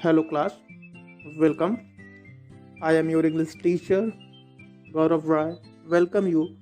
Hello class, welcome. I am your English teacher Gaurav Rai. Welcome you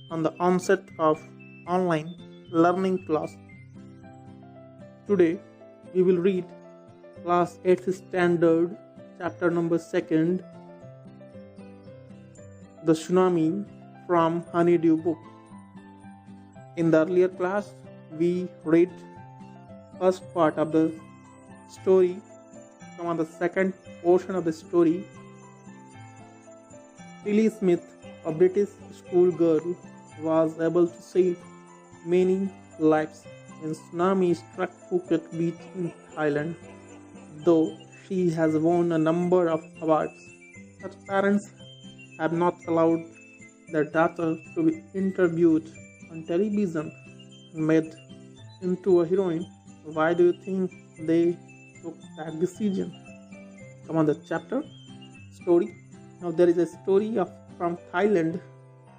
on the onset of online learning class. Today we will read class 8th standard chapter number 2nd, The Tsunami from Honeydew book. In the earlier class we read first part of the story. Come on the second portion of the story. Tilly Smith, a British schoolgirl, was able to save many lives when tsunami struck Phuket Beach in Thailand. Though she has won a number of awards, her parents have not allowed their daughter to be interviewed on television and made into a heroine. Why do you think they took that decision? Come on, the chapter story. Now there is a story from Thailand.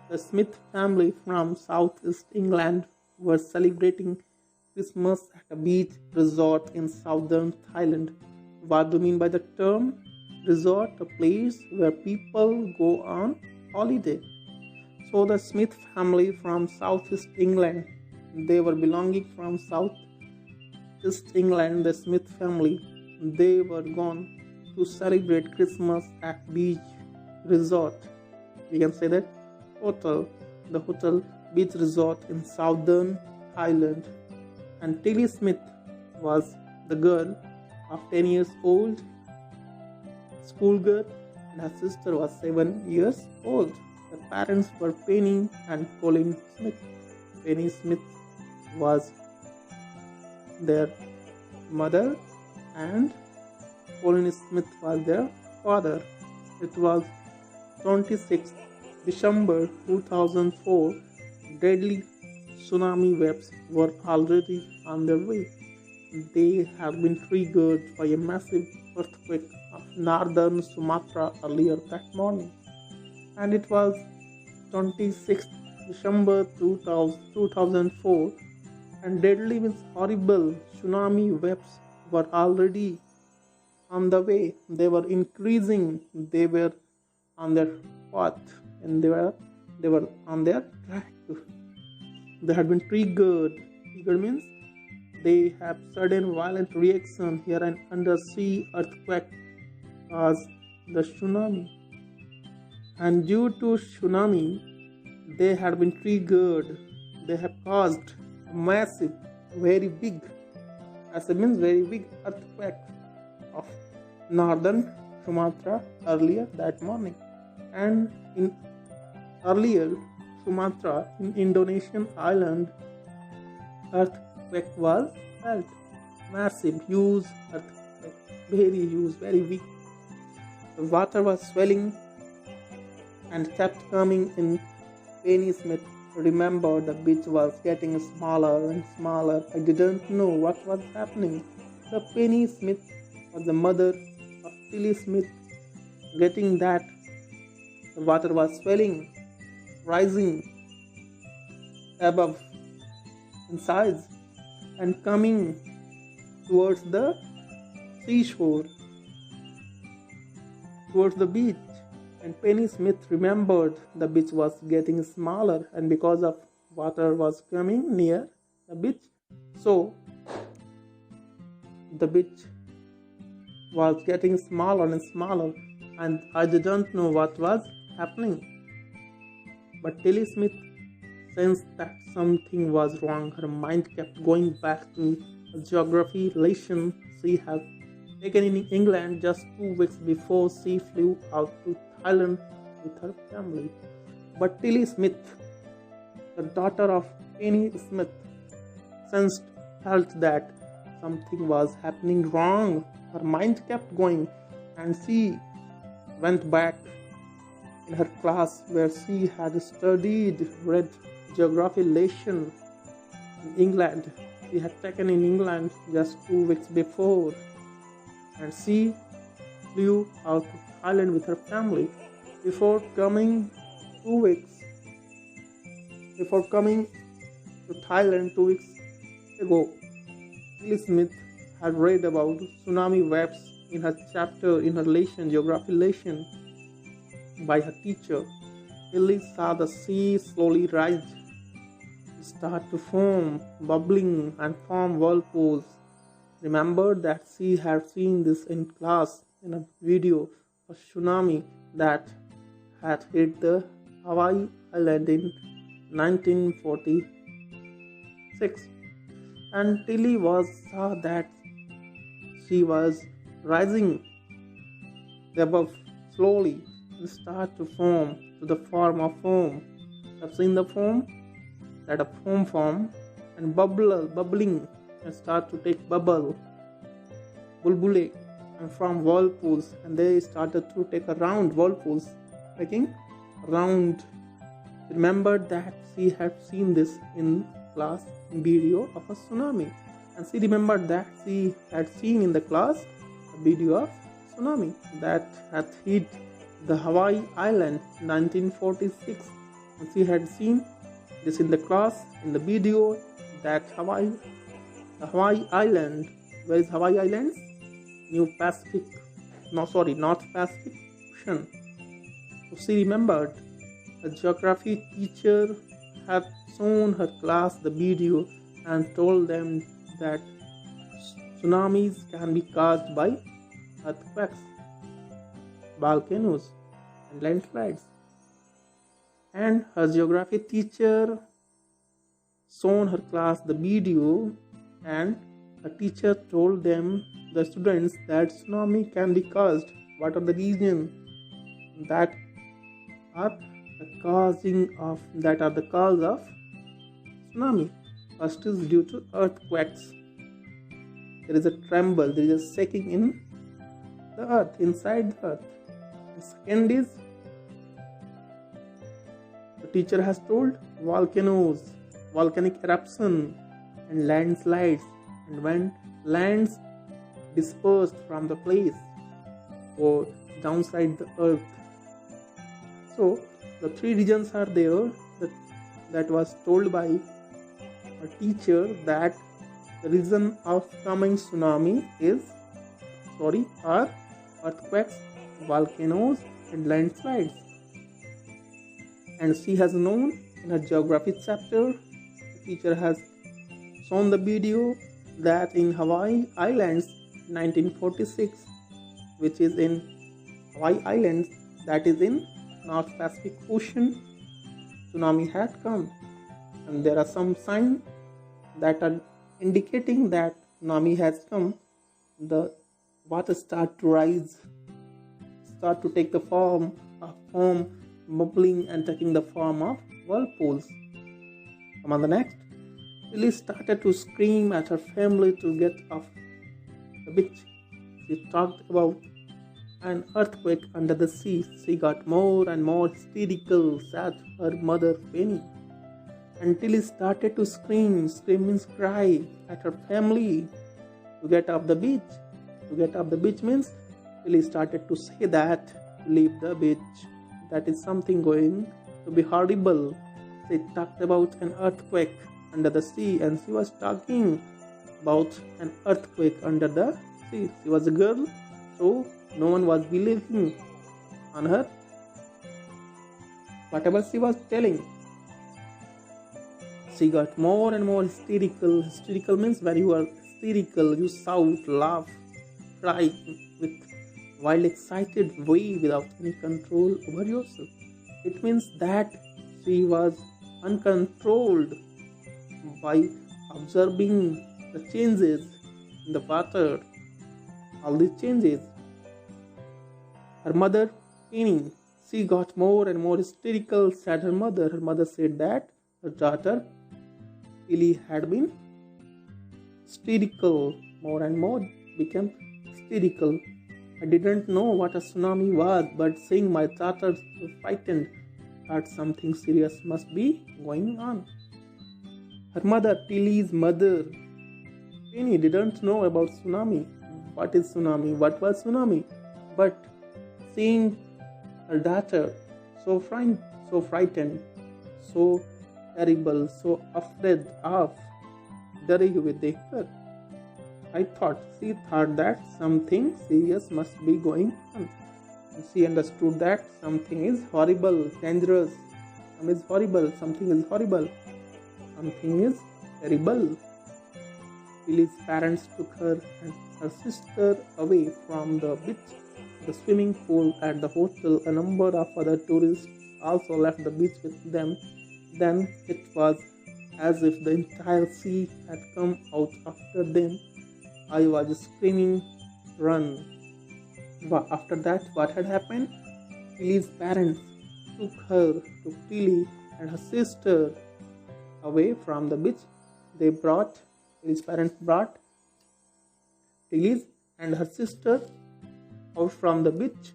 The Smith family from Southeast England were celebrating Christmas at a beach resort in southern Thailand. What do you mean by the term resort? A place where people go on holiday. So the Smith family from Southeast England, they were belonging from Southeast England, the Smith family, they were gone to celebrate Christmas at beach resort. We can say that the hotel beach resort in southern Thailand. And Tilly Smith was the girl of 10 years old, schoolgirl, and her sister was 7 years old. The parents were Penny and Colin Smith. Penny Smith was their mother and Colin Smith was their father. It was 26th December 2004. Deadly tsunami waves were already on their way. They have been triggered by a massive earthquake of northern Sumatra earlier that morning. And it was 26th December 2004, and deadly means horrible tsunami waves were already on the way. They were increasing. They were on their path, and they were on their track. They had been triggered. Triggered means they have sudden violent reaction. Here an undersea earthquake caused the tsunami, and due to tsunami, they had been triggered. They have caused a massive, very big, as it means very big earthquake of northern Sumatra earlier that morning. And in earlier Sumatra, in Indonesian island, earthquake was felt. Massive, huge earthquake, very huge, very big. The water was swelling and kept coming in. Penny Smith remembered the beach was getting smaller and smaller. I didn't know what was happening. The Penny Smith was the mother of Tilly Smith. Getting that the water was swelling, rising above in size and coming towards the seashore, towards the beach. And Penny Smith remembered the beach was getting smaller, and because of water was coming near the beach, so the beach was getting smaller and smaller, and I didn't know what was happening. But Tilly Smith sensed that something was wrong. Her mind kept going back to a geography lesson she had taken in England just 2 weeks before she flew out to Thailand with her family. But Tilly Smith, the daughter of Penny Smith, felt that something was happening wrong. Her mind kept going, and she went back in her class where she had read geography lesson in England. She had taken in England just 2 weeks before, and she flew out to Thailand with her family. Before coming to Thailand 2 weeks ago, Tilly Smith had read about tsunami waves in her chapter, in her lesson, geography lesson, by her teacher, Tilly saw the sea slowly rise, start to foam, bubbling, and form whirlpools. Remembered that she had seen this in class in a video of tsunami that had hit the Hawaii island in 1946. And Tilly saw that she was rising above slowly and start to form to the form of foam. I've seen the foam, that a foam form and bubbling and start to take bubble, bulbule, and from whirlpools, and they started to take around whirlpools, making round. Remembered that she had seen this in class in video of a tsunami, and she remembered that she had seen in the class a video of tsunami that had hit the Hawaii island in 1946, and she had seen this in the class in the video that the Hawaii island. Where is Hawaii island? North Pacific Ocean. So she remembered a geography teacher had shown her class the video and told them that tsunamis can be caused by earthquakes, volcanoes, and landslides. And her geography teacher shown her class the video, and a teacher told them, the students, that tsunami can be caused. What are the reasons that are the cause of tsunami? First is due to earthquakes. There is a tremble, there is a shaking in the earth, inside the earth. The second is, the teacher has told, volcanoes, volcanic eruption, and landslides, and when lands dispersed from the place or downside the earth. So the three reasons are there that was told by a teacher, that the reason of coming tsunami are earthquakes, volcanoes, and landslides. And she has known in her geography chapter, the teacher has shown the video that in Hawaii Islands 1946, which is in Hawaii Islands, that is in North Pacific Ocean, tsunami had come. And there are some signs that are indicating that tsunami has come. The water start to rise, start to take the form of foam, bubbling and taking the form of whirlpools. Come on the next. Lily started to scream at her family to get off the beach. She talked about an earthquake under the sea. She got more and more hysterical, said her mother Penny. Until he started to scream means cry, at her family to get off the beach. To get off the beach means Lily started to say that leave the beach. That is something going to be horrible. She talked about an earthquake under the sea, and she was talking about an earthquake under the sea. She was a girl, so no one was believing on her whatever she was telling. She got more and more hysterical. Hysterical means when you are hysterical, you shout, laugh, cry with wild excited way without any control over yourself. It means that she was uncontrolled by observing the changes in the water, all these changes. Her mother, Penny, she got more and more hysterical, said her mother. Her mother said that her daughter, Tilly, had been hysterical, more and more became hysterical. I didn't know what a tsunami was, but seeing my daughter so frightened, thought something serious must be going on. Her mother, Tilly's mother, Penny, didn't know about tsunami. What is tsunami? What was tsunami? But seeing her daughter so frightened, so terrible, so afraid of, डरी हुई देखकर She thought that something serious must be going on. And she understood that something is horrible, dangerous. Something is horrible, something is horrible, something is terrible. Lily's parents took her and her sister away from the beach, the swimming pool at the hotel. A number of other tourists also left the beach with them. Then it was as if the entire sea had come out after them. I was screaming, "Run!" After that, what had happened? Tilly's parents took her to Tilly and her sister away from the beach. Tilly's parents brought Tilly and her sister out from the beach,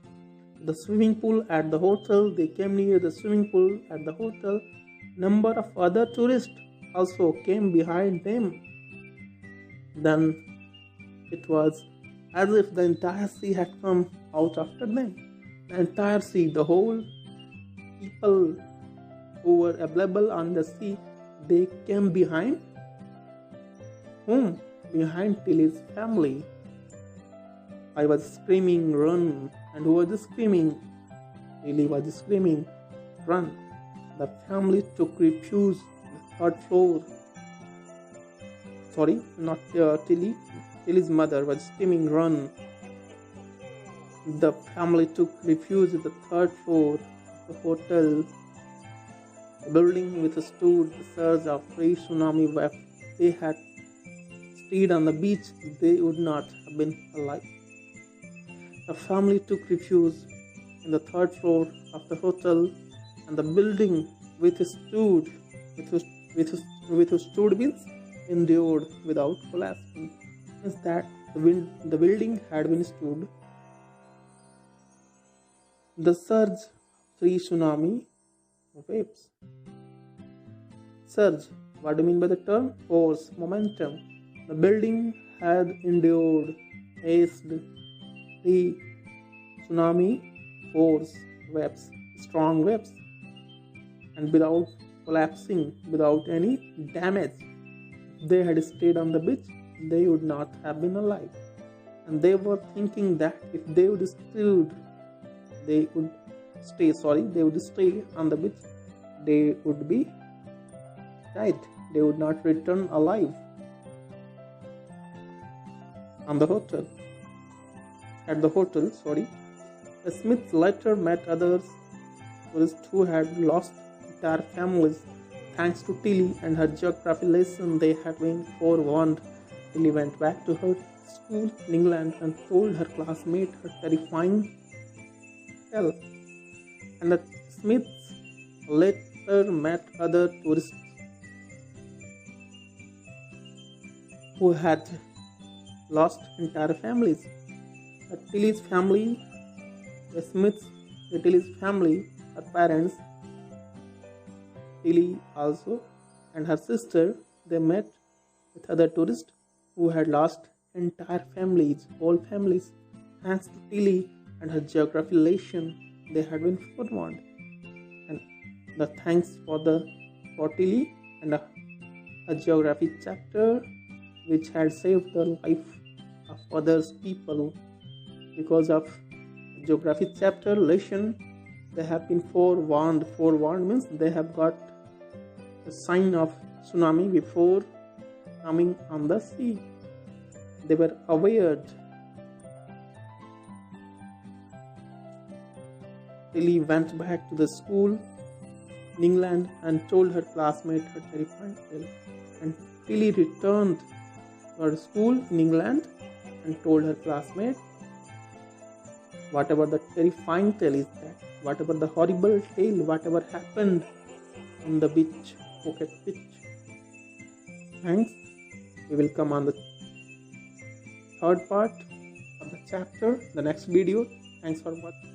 the swimming pool at the hotel. They came near the swimming pool at the hotel. Number of other tourists also came behind them. Then it was as if the entire sea had come out after them. The entire sea, the whole people who were available on the sea, they came behind whom? Behind Tilly's family. I was screaming, "Run!" And who was screaming? Tilly was screaming, "Run!" The family took refuge on the third floor. Sorry, not Tilly. Tilly's mother was screaming, "Run!" The family took refuge at the third floor of the hotel. The building withstood the surge of pre-tsunami wave. They had stayed on the beach, they would not have been alive. The family took refuge in the third floor of the hotel, and the building withstood means endured without collapsing. Means that the building had withstood the surge of pre-tsunami waves. Surge, what do you mean by the term? Force, momentum. The building had endured, faced the tsunami force waves, strong waves, and without collapsing, without any damage. If they had stayed on the beach, they would not have been alive. And they were thinking that if they would stay on the beach, they would be died. They would not return alive at the hotel. The Smiths later met others tourists who had lost entire families. Thanks to Tilly and her geography lesson, they had been forewarned. Tilly went back to her school in England and told her classmate her terrifying tale. And the Smiths later met other tourists who had lost entire families. Tilly's family, Tilly's family, her parents, Tilly also, and her sister, they met with other tourists who had lost entire families, whole families. Thanks to Tilly and her geography lesson, they had been forewarned. And the thanks for Tilly and her geography chapter, which had saved the life of others people. Because of geography chapter lesson, they have been forewarned. Forewarned means they have got the sign of tsunami before coming on the sea. They were aware. Tilly went back to the school in England and told her classmate her terrifying tale. And Tilly returned to her school in England and told her classmate whatever the terrifying tale is, that whatever the horrible tale, whatever happened on the beach, Phuket beach. Thanks. We will come on the third part of the chapter, the next video. Thanks for watching.